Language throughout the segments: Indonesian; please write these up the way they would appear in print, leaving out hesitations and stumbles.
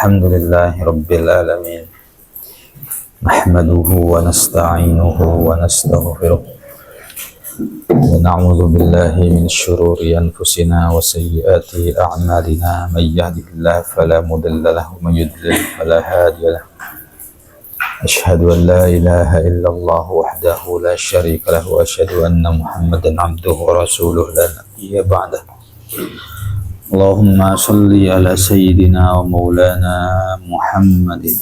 Alhamdulillahi Rabbil Alamin. Nahmaduhu wa nasta'inuhu wa nastaghfiruh. Wa na'udzu billahi min syururi anfusina wa sayyiati a'malina. May yahdihillahu fala mudilla lahu wa may yudlil fala hadiya lahu. Asyhadu an la ilaha illallah wahdahu la syarika lahu wa asyhadu anna Muhammadan 'abduhu wa rasuluhu la nabiyya ba'dahu. Allahumma salli ala sayyidina wa maulana Muhammadin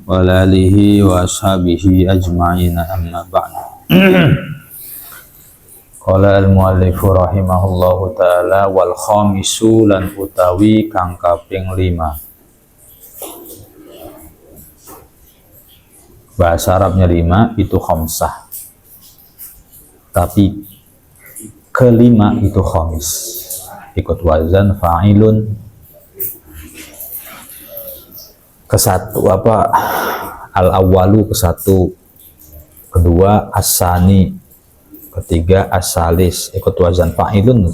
wa ala alihi wa ashabihi ajma'in, amma ba'd. Qala al-muallifu rahimahullahu ta'ala, wal khamisu lan utawi kang kaping 5. Bahasa Arabnya 5 itu khamsah, tapi kelima itu khamis, ikut wazan fa'ilun. Kesatu apa? Al-awwalu kesatu, kedua as-sani, ketiga as-salis, ikut wazan fa'ilun.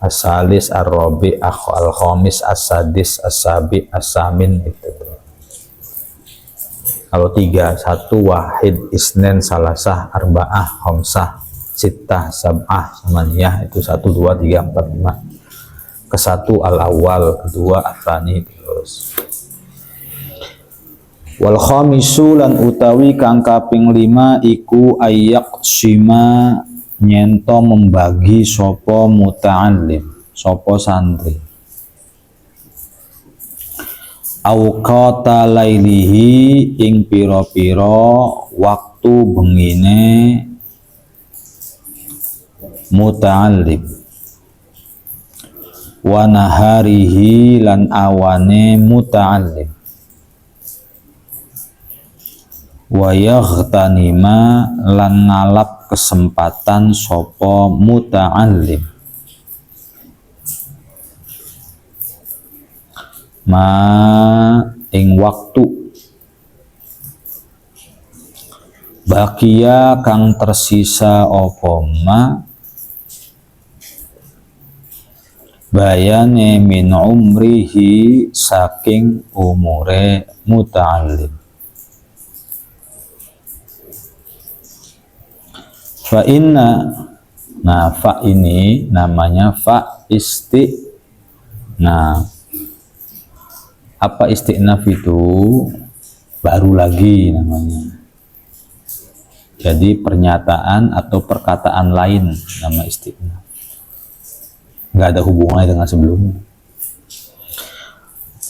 As-salis, ar-rabi, al-khamis, as-sadis, as-sabi, as-samin gitu. Kalau 3, 1, wahid, isnen, salasah, arba'ah, khamsah, sittah, sab'ah, samaniyah, itu 1, 2, 3, 4, 5. Kesatu al-awwal, kedua al-thani, terus. Wal khamisu lan utawi kang kaping 5 iku ayyak sima nyento membagi sopo muta'allim, sopo santri. Awqata lailihi ing piro-piro waktu bengine muta'allim, wa naharihi lan awane muta'allim, wa yaghtanima lan ngalap kesempatan sopo muta'allim ma ing waktu bakia kang tersisa opo ma bayane min umrihi saking umure muta'allim. Fa inna, nah fa ini namanya fa nah apa istiqnaf itu baru lagi namanya. Jadi pernyataan atau perkataan lain nama istiqnaf, nggak ada hubungannya dengan sebelumnya.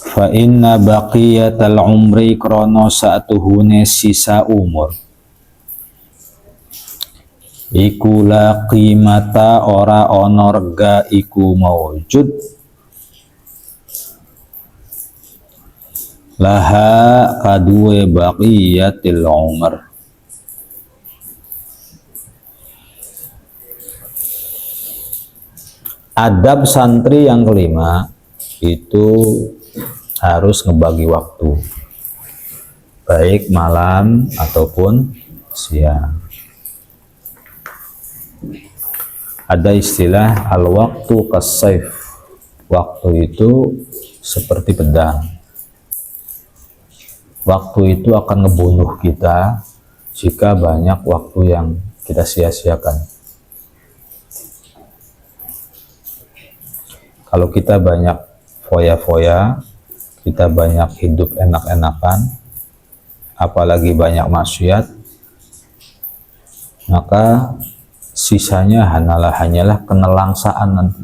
Fa inna baqiyatal umri krono sa'atuhune sisa umur iku la qimata ora ono rega iku maujud laha kadue baqiyatil umr. Adab santri yang kelima itu harus ngebagi waktu, baik malam ataupun siang. Ada istilah al-waktu kas-saif, waktu itu seperti pedang. Waktu itu akan ngebunuh kita jika banyak waktu yang kita sia-siakan. Kalau kita banyak foya-foya, kita banyak hidup enak-enakan, apalagi banyak maksiat, maka sisanya hanyalah kenelangsaan nanti.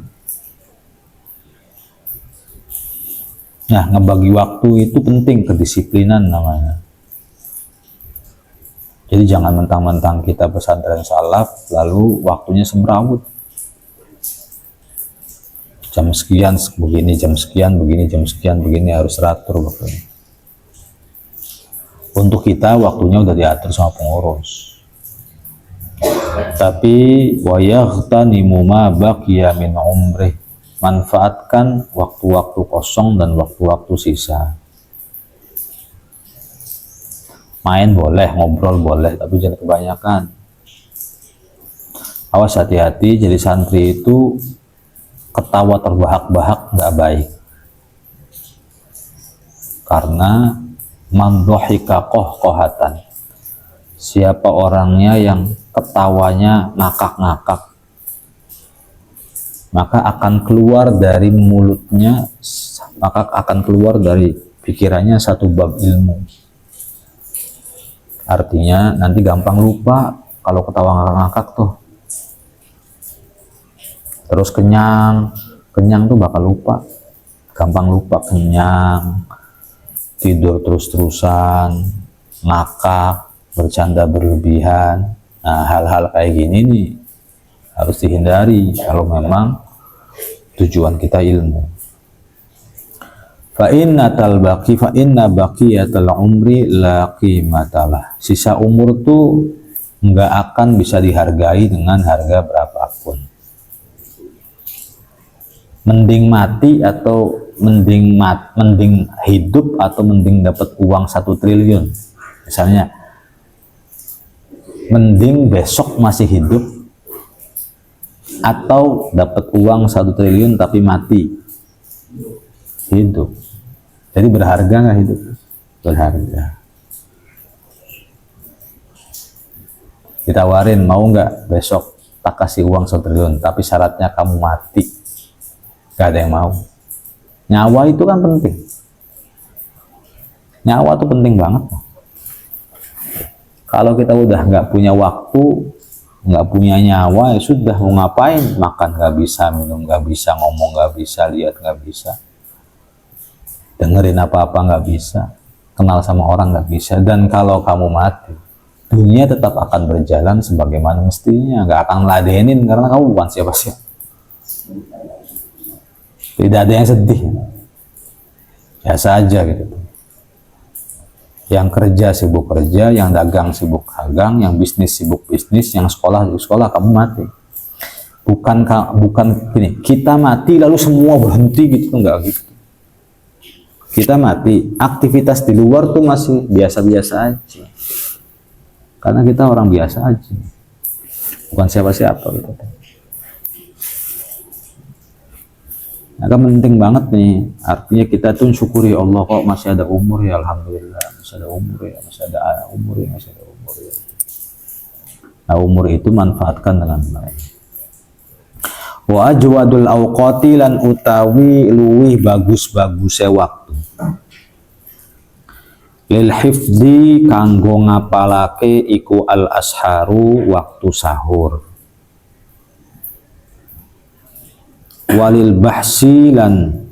Nah, ngebagi waktu itu penting, kedisiplinan namanya. Jadi jangan mentang-mentang kita pesantren salaf lalu waktunya semrawut. Jam sekian begini, jam sekian begini, jam sekian begini, harus teratur waktunya. Untuk kita waktunya udah diatur sama pengurus. Tapi wa yaghtanimu ma baqiya min umrih, manfaatkan waktu-waktu kosong dan waktu-waktu sisa. Main boleh, ngobrol boleh, tapi jangan kebanyakan. Awas, hati-hati, jadi santri itu ketawa terbahak-bahak nggak baik. Karena man dhahika qahqahatan, siapa orangnya yang ketawanya ngakak-ngakak, maka akan keluar dari mulutnya, maka akan keluar dari pikirannya satu bab ilmu. Artinya nanti gampang lupa kalau ketawa ngakak-ngakak tuh. Terus kenyang tuh bakal lupa, gampang lupa, kenyang, tidur terus-terusan, ngakak, bercanda berlebihan. Nah, hal-hal kayak gini nih harus dihindari kalau memang tujuan kita ilmu. Fa inna baqiyatal umri la qimatalah. Sisa umur tuh nggak akan bisa dihargai dengan harga berapapun. Mending mati atau mending hidup atau mending dapat uang 1 triliun. Misalnya, mending besok masih hidup atau dapat uang 1 triliun tapi mati. Hidup. Jadi berharga nggak hidup? Berharga. Ditawarin, mau nggak besok tak kasih uang 1 triliun tapi syaratnya kamu mati. Gak ada yang mau. Nyawa itu kan penting. Nyawa itu penting banget. Kalau kita udah nggak punya waktu, nggak punya nyawa, ya sudah, mau ngapain? Makan nggak bisa, minum nggak bisa, ngomong nggak bisa, lihat nggak bisa, dengerin apa-apa nggak bisa, kenal sama orang nggak bisa. Dan kalau kamu mati, dunia tetap akan berjalan sebagaimana mestinya, nggak akan ngeladenin karena kamu bukan siapa-siapa. Tidak ada yang sedih, biasa aja gitu. Yang kerja sibuk kerja, yang dagang sibuk dagang, yang bisnis sibuk bisnis, yang sekolah sibuk sekolah. Kamu mati. Bukan gini, kita mati lalu semua berhenti gitu, enggak gitu. Kita mati, aktivitas di luar tuh masih biasa-biasa aja. Karena kita orang biasa aja, bukan siapa-siapa gitu. Nah, kan penting banget nih, artinya kita tuh syukuri Allah, kok masih ada umur ya, alhamdulillah, masih ada umur ya, masih ada umur ya, masih ada umur ya. Nah, umur itu manfaatkan dengan baik. Wa ajwadul awqati lan utawi luwih bagus-baguse waktu. Lil hifdzi kanggo ngapalake iku al asharu waktu sahur. Walil bahsi lan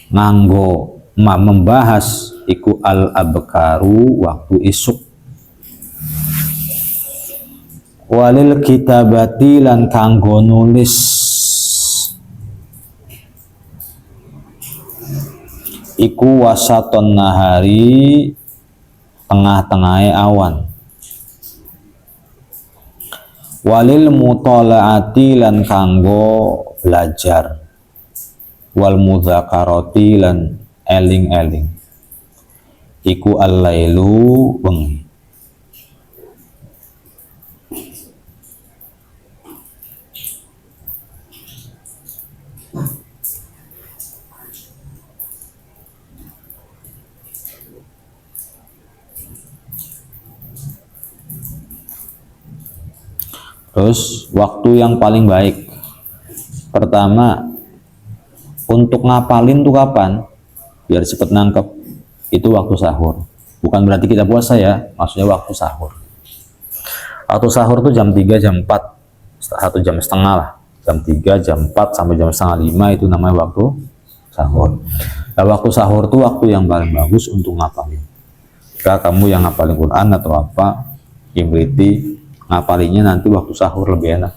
nganggo membahas iku al abkaru waktu isuk. Walil kitabati lan kanggo nulis iku wasaton nahari tengah-tengahe awan. Walil mutalaati lan kanggo belajar. Wal mudzakarati lan eling-eling iku al-lailu wengi. Terus waktu yang paling baik, pertama untuk ngapalin tuh kapan? Biar cepet nangkep, itu waktu sahur. Bukan berarti kita puasa ya, maksudnya waktu sahur. Waktu sahur tuh jam 3, jam 4, 1,5 jam lah. Jam 3, jam 4 sampai jam 4:30 itu namanya waktu sahur. Nah, waktu sahur tuh waktu yang paling bagus untuk ngapalin. Jika kamu yang ngapalin Quran atau apa, imriti ngapalinya nanti waktu sahur lebih enak.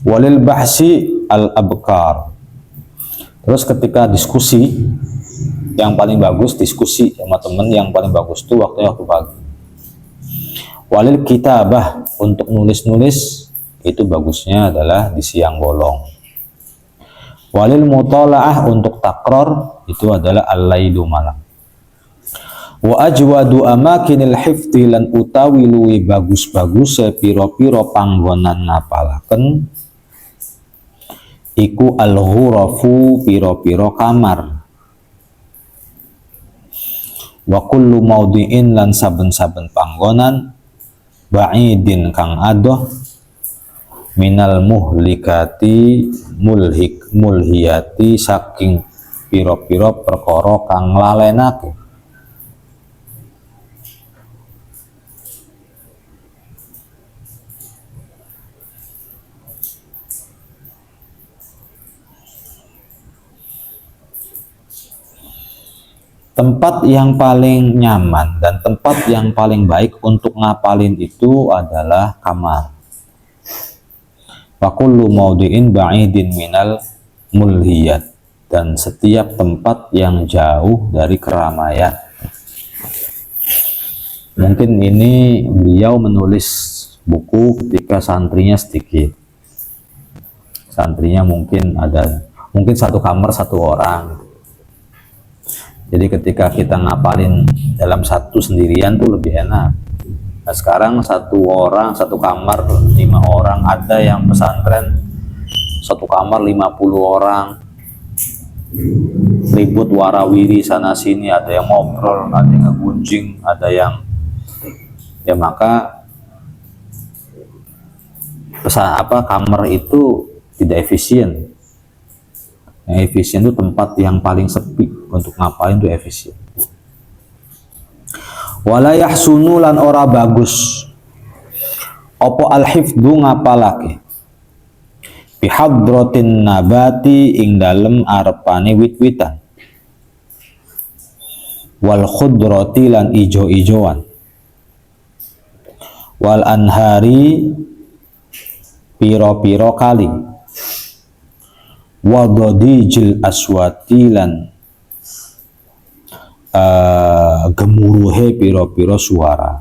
Walil bahsi al abkar. Terus ketika diskusi, yang paling bagus diskusi sama temen, yang paling bagus tuh waktu pagi. Walil kitabah, untuk nulis-nulis itu bagusnya adalah di siang bolong. Walil mutalaah, untuk takror itu adalah al-lailu malam. Wa ajwadu amakinil hifdzi lan utawi luwi bagus-bagus piro-piro panggonan ngapalaken iku al-ghurafu piro-piro kamar, wa kullu maudhi'in lan saben-saben panggonan, ba'idin kang adoh, minal muhlikati mulhiyati saking piro-piro perkara kang lalenake. Tempat yang paling nyaman dan tempat yang paling baik untuk ngapalin itu adalah kamar. Wa kullu maudhi'in ba'idin minal mulhiyat, dan setiap tempat yang jauh dari keramaian. Mungkin ini beliau menulis buku ketika santrinya sedikit. Santrinya mungkin satu kamar satu orang. Jadi ketika kita ngapalin dalam satu sendirian tuh lebih enak. Nah, sekarang satu orang, satu kamar 5 orang, ada yang pesantren satu kamar 50 orang. Ribut warawiri sana sini, ada yang ngobrol, ada yang ngegunjing, ada yang ya, maka kamar itu tidak efisien. Yang efisien itu tempat yang paling sepi untuk ngapain itu efisien. Wala yahsunu lan ora bagus opo al-hifdzu ngapalake bihadratin nabati ing dalem arepane wit-witan, wal khudrati lan ijo-ijoan, wal anhari piro-piro kali, wadodijil aswati lan gemuruhe piro-piro suara.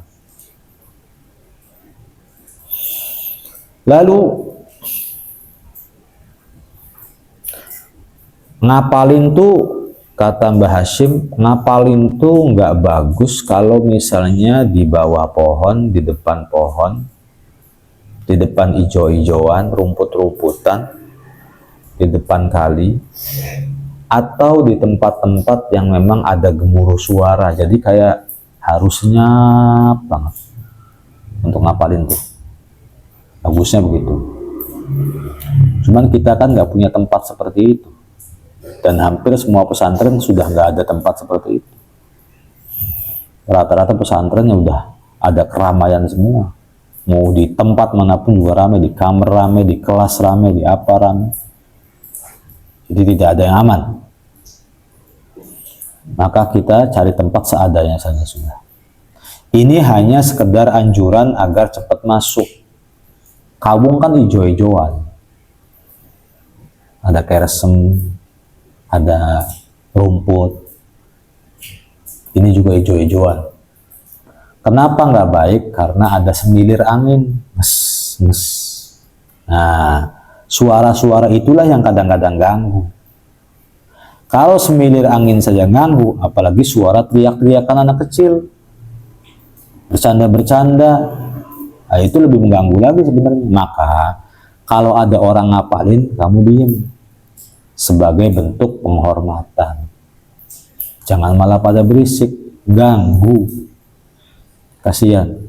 Lalu ngapalin tuh, kata Mbah Hashim, ngapalin tuh nggak bagus kalau misalnya di bawah pohon, di depan pohon, di depan ijo-ijoan, rumput-rumputan, di depan kali, atau di tempat-tempat yang memang ada gemuruh suara. Jadi kayak harus senyap banget untuk ngapalin tuh. Bagusnya begitu. Cuman kita kan nggak punya tempat seperti itu, dan hampir semua pesantren sudah nggak ada tempat seperti itu. Rata-rata pesantrennya udah ada keramaian semua. Mau di tempat manapun juga ramai, di kamar ramai, di kelas ramai, di apa ramai. Jadi tidak ada yang aman. Maka kita cari tempat seadanya saja sudah. Ini hanya sekedar anjuran agar cepat masuk. Kawung kan ijo-ijoan. Ada keresem, ada rumput. Ini juga ijo-ijoan. Kenapa nggak baik? Karena ada semilir angin. Nges, nges. Nah, suara-suara itulah yang kadang-kadang ganggu. Kalau semilir angin saja ganggu, apalagi suara teriak-teriakan anak kecil, bercanda-bercanda, nah, itu lebih mengganggu lagi sebenarnya. Maka kalau ada orang ngapalin, kamu diem sebagai bentuk penghormatan. Jangan malah pada berisik, ganggu, kasihan.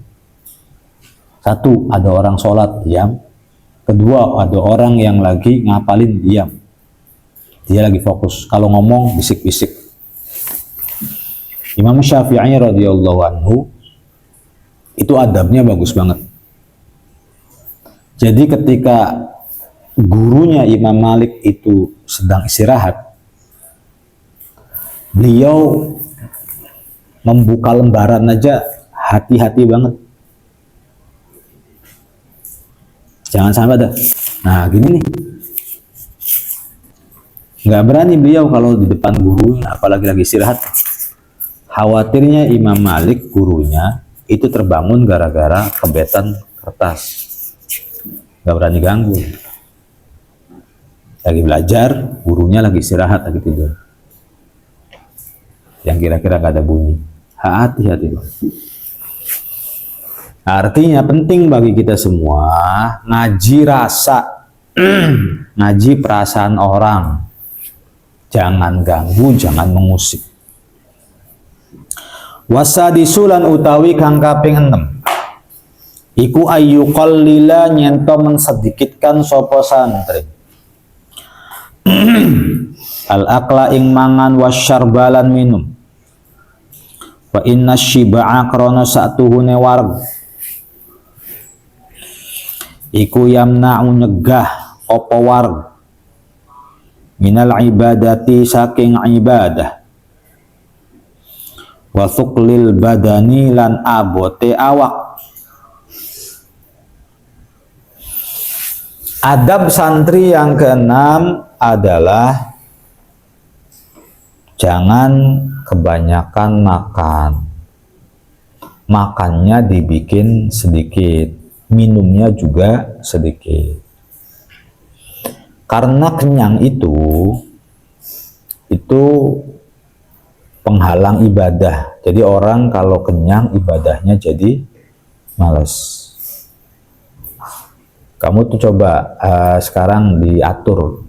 Satu, ada orang sholat, diam. Kedua, ada orang yang lagi ngapalin, diam. Dia lagi fokus. Kalau ngomong, bisik-bisik. Imam Syafi'i radhiyallahu anhu itu adabnya bagus banget. Jadi ketika gurunya Imam Malik itu sedang istirahat, beliau membuka lembaran aja hati-hati banget. Jangan sampai ada. Nah, gini nih. Nggak berani beliau kalau di depan gurunya, apalagi lagi istirahat. Khawatirnya Imam Malik, gurunya, itu terbangun gara-gara kebetan kertas. Nggak berani ganggu. Lagi belajar, gurunya lagi istirahat, lagi tidur. Yang kira-kira nggak ada bunyi. Hati-hati. Artinya penting bagi kita semua ngaji rasa Ngaji perasaan orang, jangan ganggu, jangan mengusik. Wasadisulan utawi kang kaping 6 iku ayu qallila nyento mensedikitkan sapa santri al akla ing mangan wasyarbalan minum wa inna syiba'a krana satuhune wareg iku yamna'u nyegah apa wareg minal ibadati saking ibadah wa thuqlil badani lan abote awak. Adab santri yang keenam adalah jangan kebanyakan makan. Makannya dibikin sedikit, minumnya juga sedikit. Karena kenyang itu penghalang ibadah. Jadi orang kalau kenyang ibadahnya jadi males. Kamu tuh coba sekarang diatur.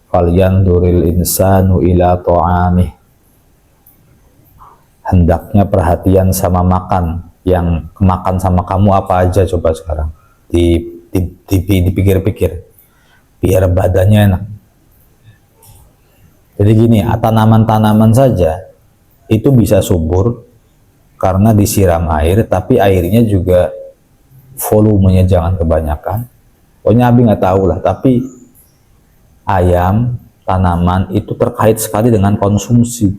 Falyanzuril insanu ila ta'amih. Hendaknya perhatian sama makan. Yang kemakan sama kamu apa aja coba sekarang. Dipikir-pikir. Biar badannya enak. Jadi gini, tanaman-tanaman saja itu bisa subur karena disiram air, tapi airnya juga volumenya jangan kebanyakan. Pokoknya Abi nggak tahu lah, tapi ayam, tanaman itu terkait sekali dengan konsumsi.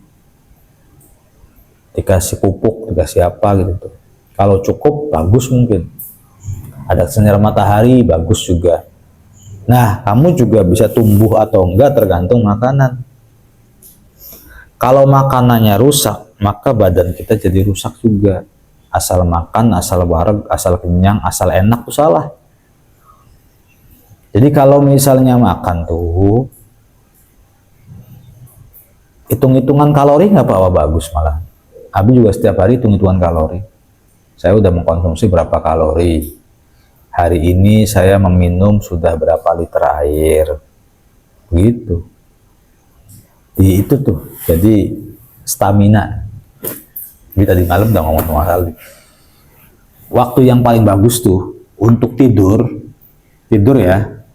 Dikasih pupuk, dikasih apa gitu. Kalau cukup, bagus mungkin. Ada sinar matahari, bagus juga. Nah, kamu juga bisa tumbuh atau enggak tergantung makanan. Kalau makanannya rusak, maka badan kita jadi rusak juga. Asal makan, asal wareg, asal kenyang, asal enak tuh salah. Jadi kalau misalnya makan tuh hitung-hitungan kalori nggak apa-apa, bagus malah. Abi juga setiap hari hitung-hitungan kalori. Saya udah mengkonsumsi berapa kalori. Hari ini saya meminum sudah berapa liter air. Begitu. Itu tuh, jadi stamina. Jadi tadi malam udah ngomong sama kali. Waktu yang paling bagus tuh untuk tidur ya.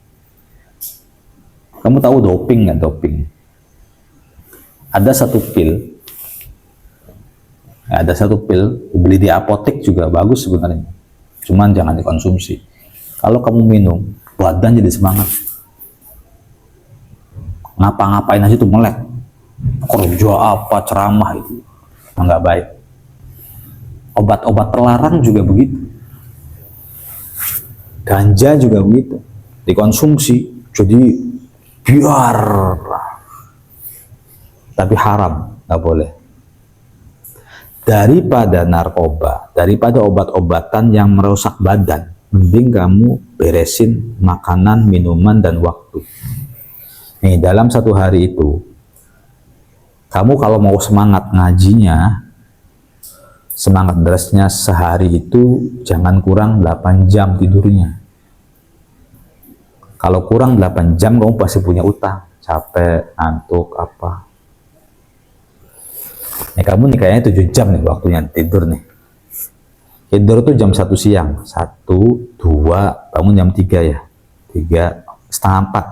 Kamu tahu doping nggak? Doping. Ada satu pil, beli di apotek juga bagus sebenarnya. Cuman jangan dikonsumsi. Kalau kamu minum, badan jadi semangat. Ngapa-ngapain aja tuh melek. Kerja apa, ceramah itu nggak baik. Obat-obat terlarang juga begitu. Ganja juga begitu. Dikonsumsi, jadi biar. Tapi haram, nggak boleh. Daripada narkoba, daripada obat-obatan yang merusak badan, mending kamu beresin makanan, minuman, dan waktu. Nih, dalam satu hari itu, kamu kalau mau semangat ngajinya, semangat derasnya sehari itu jangan kurang 8 jam tidurnya. Kalau kurang 8 jam kamu pasti punya utang, capek, ngantuk, apa. Nih kamu nih kayaknya 7 jam nih waktunya tidur nih. Tidur tuh jam 1 siang, 1, 2, bangun jam 3 ya. 3, setengah 4.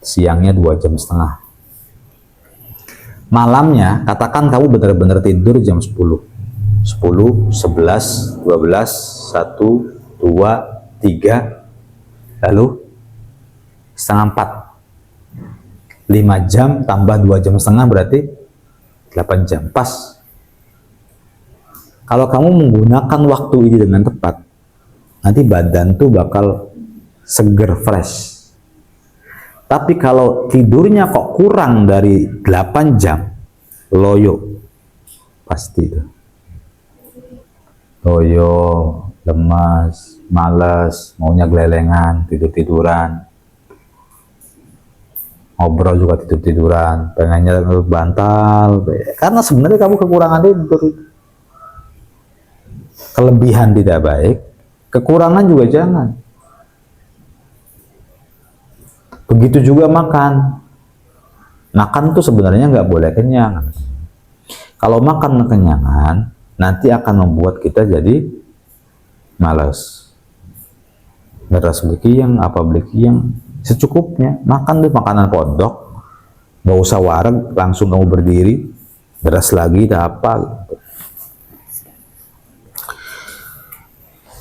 Siangnya 2 jam setengah. Malamnya, katakan kamu benar-benar tidur jam 10. 10, 11, 12, 1, 2, 3, lalu setengah 4. 5 jam tambah 2 jam setengah berarti 8 jam. Pas. Kalau kamu menggunakan waktu ini dengan tepat, nanti badan tuh bakal seger, fresh. Tapi kalau tidurnya kok kurang dari 8 jam, loyo. Pasti itu. Loyo, lemas, malas, maunya gelelengan, tidur-tiduran. Ngobrol juga tidur-tiduran, pengennya bantal. Karena sebenarnya kamu kekurangan tidur. Kelebihan tidak baik, kekurangan juga jangan. Begitu juga makan. Makan tuh sebenarnya nggak boleh kenyang. Kalau makan kekenyangan, nanti akan membuat kita jadi malas. Beras beli kiyang, apa beli kiyang, secukupnya. Makan tuh makanan pondok, nggak usah wareg, langsung kamu berdiri, beras lagi, tak apa. Gitu.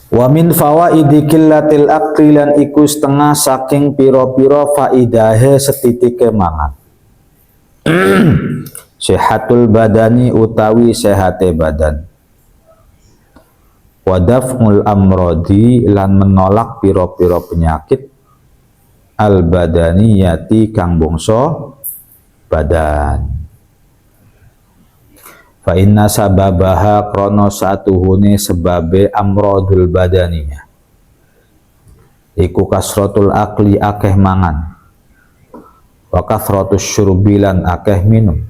Wa min fawaidi qillatil aqli lan iku setengah saking piro-piro faidahe setitike mangan. Sehatul badani utawi sehate badan. Wadaf'ul amrodi lan menolak piro-piro penyakit al badaniyati kang bangsa badan. Fa inna sababaha krono satuhune sebabe amrodul badaniya iku kasratul akli akeh mangan wa kathratus syurbilan akeh minum.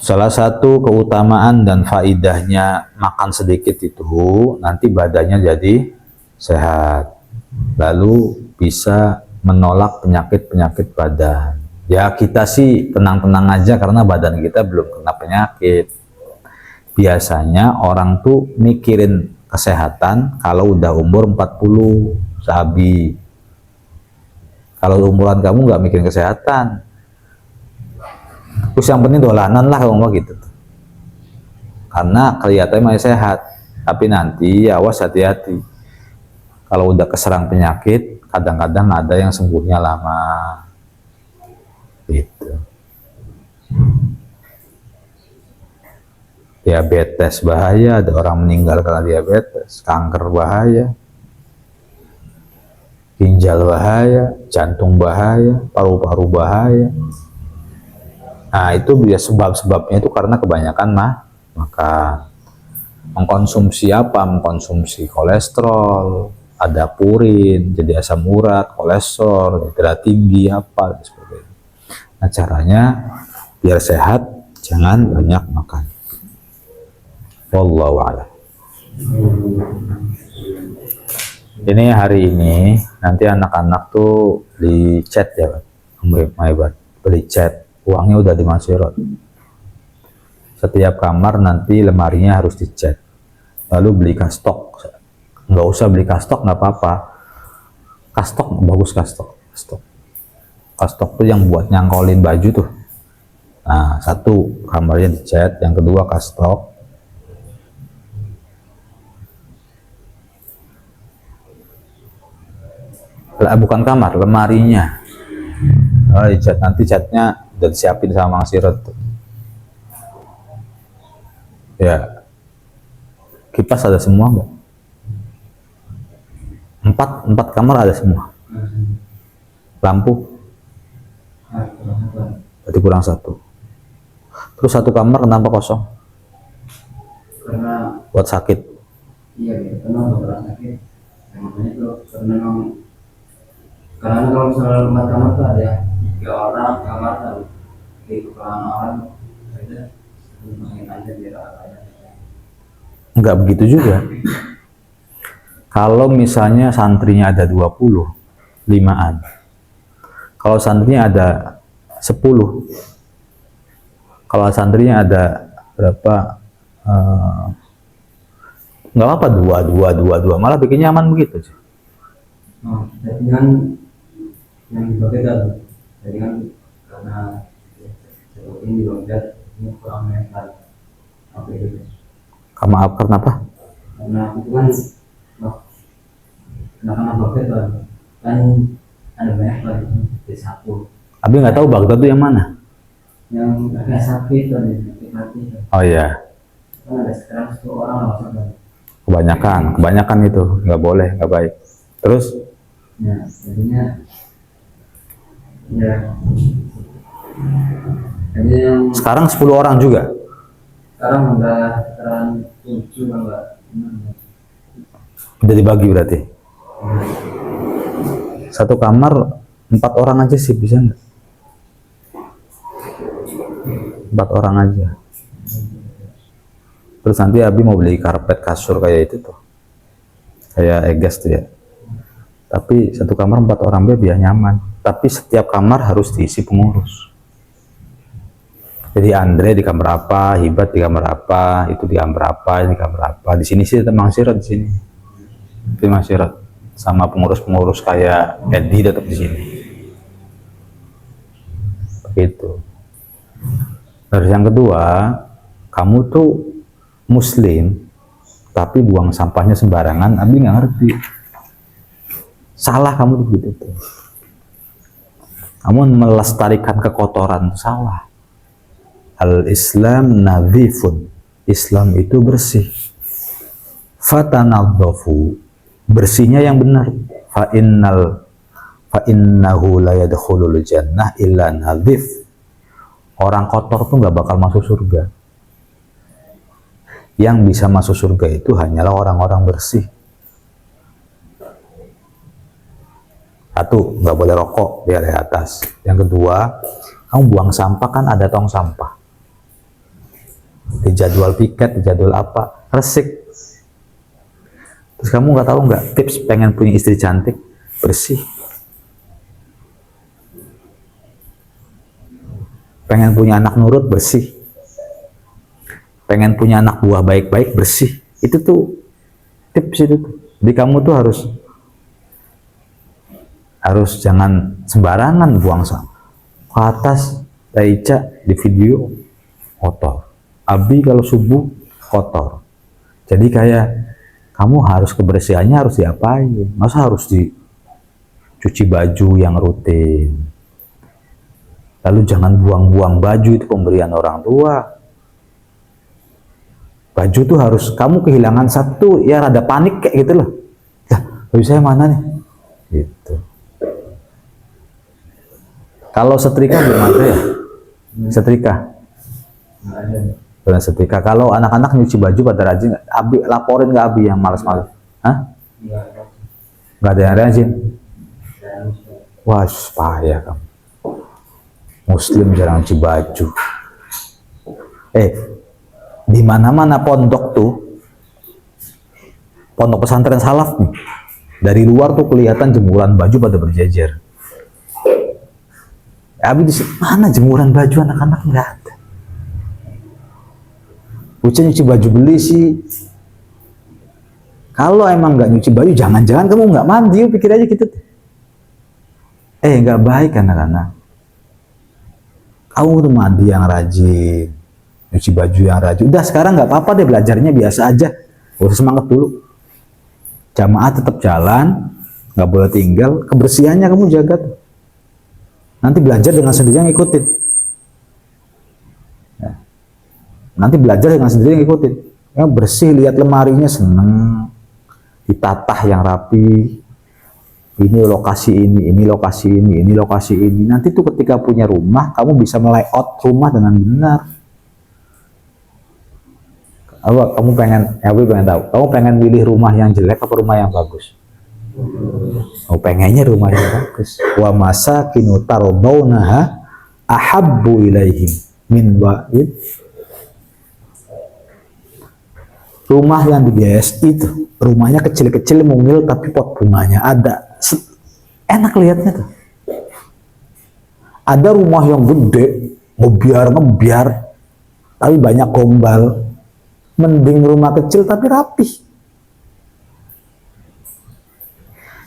Salah satu keutamaan dan faidahnya makan sedikit itu nanti badannya jadi sehat, lalu bisa menolak penyakit-penyakit badan. Ya kita sih tenang-tenang aja karena badan kita belum kena penyakit. Biasanya orang tuh mikirin kesehatan kalau udah umur 40, sabi. Kalau umuran kamu nggak mikirin kesehatan, terus yang penting dolanan lah kamu mah gitu. Karena kelihatannya masih sehat, tapi nanti awas hati-hati. Kalau udah keserang penyakit, kadang-kadang ada yang sembuhnya lama. Gitu. Diabetes bahaya, ada orang meninggal karena diabetes, kanker bahaya, ginjal bahaya, jantung bahaya, paru-paru bahaya. Nah itu biasa sebab-sebabnya itu karena kebanyakan makan. Mengkonsumsi apa? Mengkonsumsi kolesterol, ada purin, jadi asam urat, kolesterol, darah tinggi, apa, dan sebagainya. Nah caranya biar sehat, jangan banyak makan. Wallahu a'lam. Ini hari ini, nanti anak-anak tuh di chat ya, Pak. Beli chat. Uangnya udah dimasirot. Setiap kamar nanti lemarinya harus dicat. Lalu beli kastok. Nggak usah beli kastok, nggak apa-apa. Kastok bagus, kastok. Kastok tuh yang buat nyangkolin baju tuh. Nah, satu kamarnya dicat, yang kedua kastok. Bukan kamar, lemarinya. Oh, dicat, nanti catnya udah disiapin sama Mang Sirot tuh. Ya, kipas ada semua nggak? Empat kamar ada semua. Lampu berarti kurang satu. Terus satu kamar kenapa kosong? Karena buat sakit. iya, karena orang sakit. Makanya itu karena kalau misalnya rumah kamar tuh ada 3 orang kamar tuh di kekurangan orang saja lumayan aja biar ada. Enggak begitu juga. Kalau misalnya santrinya ada 20, 5-an. Kalau santrinya ada 10, kalau santrinya ada berapa, nggak apa, dua, malah bikin nyaman begitu. Jadi kan yang berbeda, jadi kan karena ini diloncat ini kurang mental apa itu? Maaf, karena apa? Karena itu kan karena berbeda kan ada banyak lagi di satu. Abi nggak tahu Baghdad itu yang mana? Yang agak sakit dan sakit hati. Oh iya. Kan ada sekarang 10 orang langsung. Kebanyakan itu nggak boleh, nggak baik. Terus? Ya, jadinya ya. Jadi yang Sekarang 10 orang juga. sekarang udah sekarang 7 enggak. Udah dibagi berarti. Satu kamar 4 orang aja sih bisa nggak? 4 orang aja. Terus nanti Abi mau beli karpet kasur kayak itu tuh, kayak Egas tuh ya. Tapi satu kamar 4 orang biar nyaman. Tapi setiap kamar harus diisi pengurus. Jadi Andre di kamar apa, Hibat di kamar apa, itu di kamar apa, ini di kamar apa. Di sini sih Mang Sirot di sini. Di Mang Sirot sama pengurus-pengurus kayak Edi tetap di sini. Begitu. Terus yang kedua, kamu tuh Muslim tapi buang sampahnya sembarangan. Abi nggak ngerti. Salah kamu tuh gitu tuh. Kamu melestarikan kekotoran, salah. Al-Islam nadhifun. Islam itu bersih. Fatanadhafu. Bersihnya yang benar. Fa innahu la yadkhulul jannah illa nadhif. Orang kotor tuh nggak bakal masuk surga. Yang bisa masuk surga itu hanyalah orang-orang bersih. Satu, nggak boleh rokok di area atas. Yang kedua, kamu buang sampah kan ada tong sampah. Di jadwal piket, di jadwal apa, resik. Terus kamu nggak tahu nggak tips pengen punya istri cantik, bersih. Pengen punya anak nurut, bersih. Pengen punya anak buah baik-baik, bersih. Itu tuh tips itu tuh. Jadi kamu tuh harus jangan sembarangan buang sampah. Ke atas, Taica di video kotor. Abi kalau subuh kotor. Jadi kayak kamu harus kebersihannya harus diapain? Masa harus dicuci baju yang rutin? Lalu jangan buang-buang baju, itu pemberian orang tua. Baju tuh harus kamu kehilangan satu, ya rada panik kayak gitu loh. Lah, baju saya mana nih? Gitu. Kalau setrika gimana ya? Setrika. Benar setrika. Kalau anak-anak nyuci baju pada rajin, Abi laporin ke Abi yang malas-malas. Hah? Nggak ada yang rajin. Wah, payah kamu. Muslim jarang nyuci baju. Di mana-mana pondok tuh, pondok pesantren salaf nih, dari luar tuh kelihatan jemuran baju pada berjejer. Abi di mana jemuran baju anak-anak nggak ada. Ucap nyuci baju beli sih. Kalau emang nggak nyuci baju, jangan-jangan kamu nggak mandi, pikir aja gitu. Nggak baik anak-anak. Kamu tuh mandi yang rajin, nyuci baju yang rajin. Udah sekarang nggak apa-apa deh, belajarnya biasa aja. Gak usah semangat dulu. Jamaah tetap jalan, nggak boleh tinggal. Kebersihannya kamu jaga tuh. Nanti belajar dengan sendirinya ngikutin. Ya. Nanti belajar dengan sendirinya ngikutin. Ya, bersih, lihat lemarinya seneng, ditatah yang rapi. Ini lokasi ini lokasi ini lokasi ini. Nanti tuh ketika punya rumah, kamu bisa melayout rumah dengan benar. Kamu pengen tahu, kamu pengen milih rumah yang jelek apa rumah yang bagus? Pengennya rumah yang bagus. Wa masakinu tardawnaha ahabbu ilaihim min wa'id. Rumah yang di BSI itu, rumahnya kecil-kecil mungil tapi pot bunganya ada. Enak lihatnya tuh. Ada rumah yang gede, ngebiar tapi banyak gombal. Mending rumah kecil tapi rapi.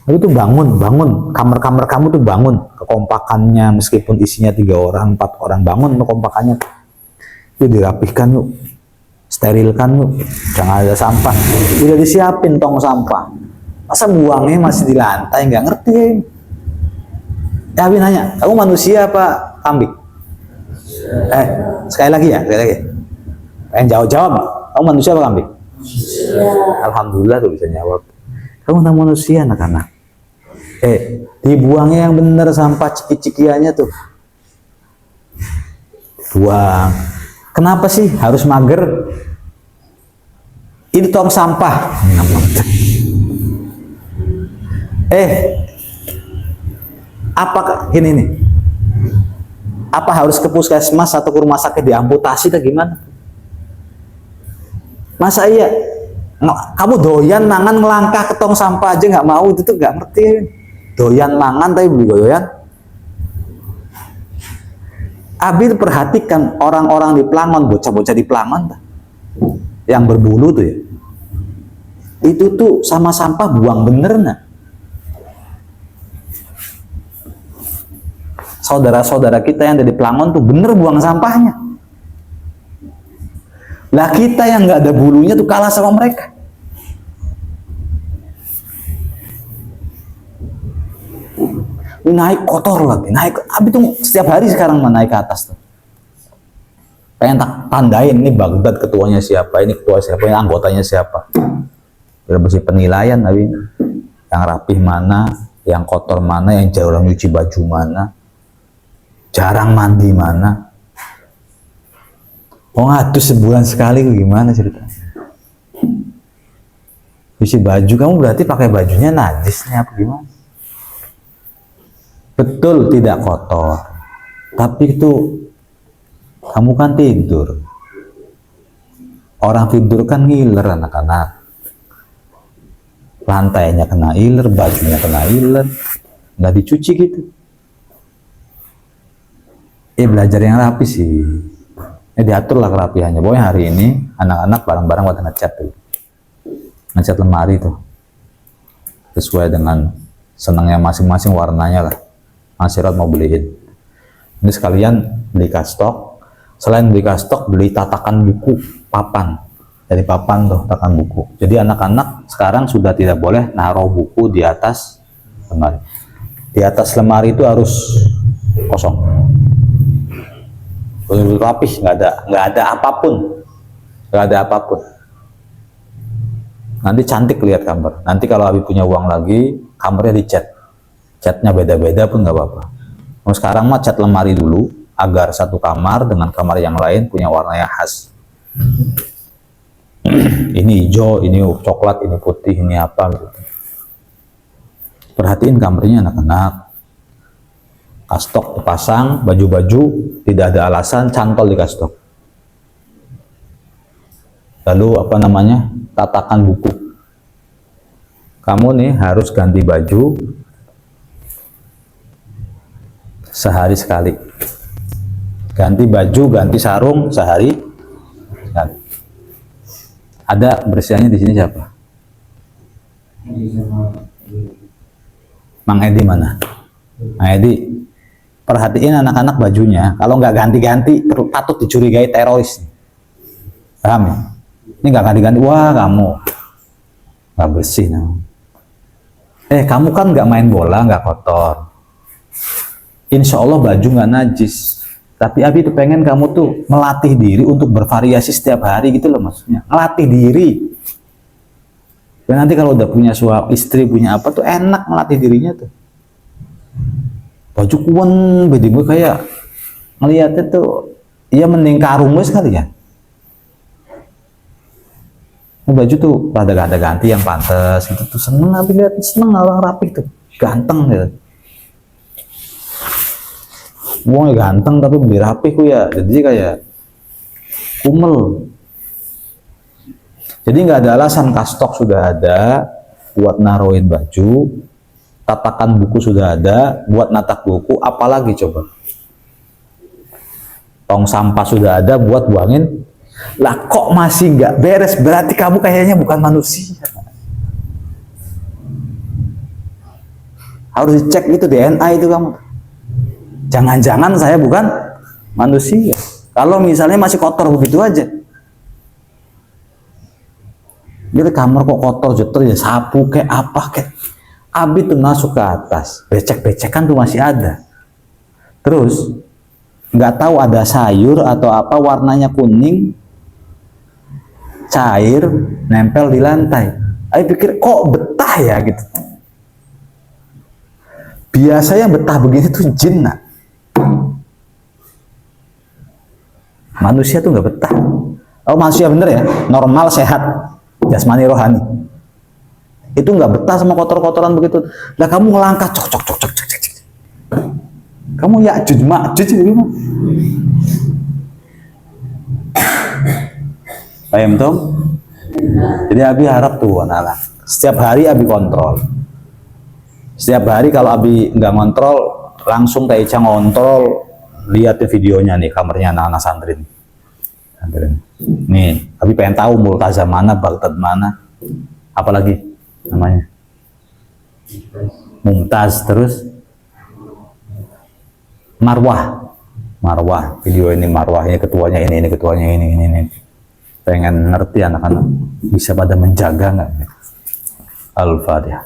Itu bangun, kamar-kamar kamu tuh bangun, kekompakannya meskipun isinya 3 orang, 4 orang, bangun kekompakannya. Itu dirapihkan yuk, sterilkan yuk, jangan ada sampah. Udah disiapin tong sampah, masa buangnya masih di lantai, nggak ngerti. Ya, Abi nanya, kamu manusia apa kambing? Sekali lagi. Pengen jawab. Kamu manusia apa kambing? Alhamdulillah tuh bisa jawab. Kamu tentang manusia anak-anak. Dibuangnya yang benar sampah ciki-cikiannya tuh. Buang. Kenapa sih harus mager? Ini tong sampah. Apakah ini nih? Apa harus ke puskesmas atau ke rumah sakit diamputasi atau gimana? Masa iya kamu doyan mangan melangkah ke tong sampah aja nggak mau, itu tuh nggak ngerti. Doyan mangan tapi doyan. Abi perhatikan orang-orang di Pelangon, bocah-bocah di Pelangon yang berbulu tuh ya, itu tuh sama sampah buang bener nah. Saudara-saudara kita yang dari Pelangon tuh bener buang sampahnya. Lah kita yang nggak ada bulunya tuh kalah sama mereka. Naik kotor lagi, naik. Abi tuh setiap hari sekarang naik ke atas tuh. Pengen tandain ini Baghdad ketuanya siapa, ini ketua siapa, ini anggotanya siapa. Biar bersih penilaian Abi. Yang rapih mana, yang kotor mana, yang jarang nyuci baju mana, jarang mandi mana. Oh ngadu sebulan sekali gimana cerita? Cuci baju kamu berarti pakai bajunya najis nih apa gimana? Betul tidak kotor, tapi itu kamu kan tidur. Orang tidur kan ngiler anak-anak. Lantainya kena iler, bajunya kena iler, nggak dicuci gitu. Belajar yang rapi sih. Diatur lah kerapihannya. Pokoknya hari ini anak-anak bareng-bareng pada ngecat tuh. Ngecat lemari tuh. Sesuai dengan senangnya masing-masing warnanya lah. Masirot mau beliin. Ini sekalian beli kastok. Selain beli kastok, beli tatakan buku papan. Dari papan tuh tatakan buku. Jadi anak-anak sekarang sudah tidak boleh naruh buku di atas lemari. Di atas lemari itu harus kosong. Rapih, nggak ada apapun, nanti cantik lihat kamar. Nanti kalau Abi punya uang lagi, kamarnya dicat, catnya beda-beda pun nggak apa-apa. Nah, sekarang mah cat lemari dulu agar satu kamar dengan kamar yang lain punya warna yang khas. Ini hijau, ini coklat, ini putih, ini apa gitu. Perhatiin kamarnya anak-anak. Kastok dipasang, baju-baju tidak ada alasan cantol di kastok. Lalu apa namanya, tatakan buku. Kamu nih harus ganti baju sehari sekali. Ganti baju, ganti sarung sehari sekali. Ada bersihannya di sini siapa? Mang Edi mana? Mang Edi. Perhatiin anak-anak bajunya, kalau nggak ganti-ganti patut dicurigai teroris. Paham ya? Ini nggak ganti-ganti, wah kamu nggak bersih. Kamu kan nggak main bola, nggak kotor. Insya Allah baju nggak najis. Tapi Abi tuh pengen kamu tuh melatih diri untuk bervariasi setiap hari gitu loh maksudnya. Melatih diri. Dan nanti kalau udah punya suami, istri, punya apa tuh enak melatih dirinya tuh. Baju kuwen bedi gue kayak ngeliatnya tuh ya mending karung gue sekali ya. Baju tuh pada ganti yang pantas gitu tuh seneng. Tapi lihat seneng orang rapi tuh ganteng gitu. Wong ganteng tapi lebih rapi ku ya, jadi kayak kumel. Jadi nggak ada alasan, kastok sudah ada buat naruhin baju. Tatakan buku sudah ada buat natak buku, apalagi coba. Tong sampah sudah ada buat buangin. Lah kok masih nggak beres? Berarti kamu kayaknya bukan manusia. Harus dicek itu DNA itu kamu. Jangan-jangan saya bukan manusia. Kalau misalnya masih kotor begitu aja. Jadi kamar kok kotor, jeter ya sapu kayak apa kayak. Abi tuh masuk ke atas, becek-becekan tuh masih ada. Terus nggak tahu ada sayur atau apa warnanya kuning, cair, nempel di lantai. Abi pikir kok betah ya gitu. Biasanya betah begini tuh jin nak. Manusia tuh nggak betah. Oh manusia bener ya, normal sehat, jasmani rohani. Itu nggak betah sama kotor-kotoran begitu. Lah kamu ngelangkah cok. Kamu Ya'juj Ma'juj itu. Paham tuh? Jadi Abi harap tuh anak-anak. Setiap hari Abi kontrol. Setiap hari kalau Abi nggak ngontrol, langsung Teh Ica ngontrol, lihat videonya nih, kamarnya anak-anak santri. Nih, Abi pengen tahu Multazam mana, Baghdad mana, apalagi namanya Mumtaz, terus Marwah, video ini Marwah, ini ketuanya ini ketuanya ini. Pengen ngerti anak-anak bisa pada menjaga nggak? Al-Fatihah.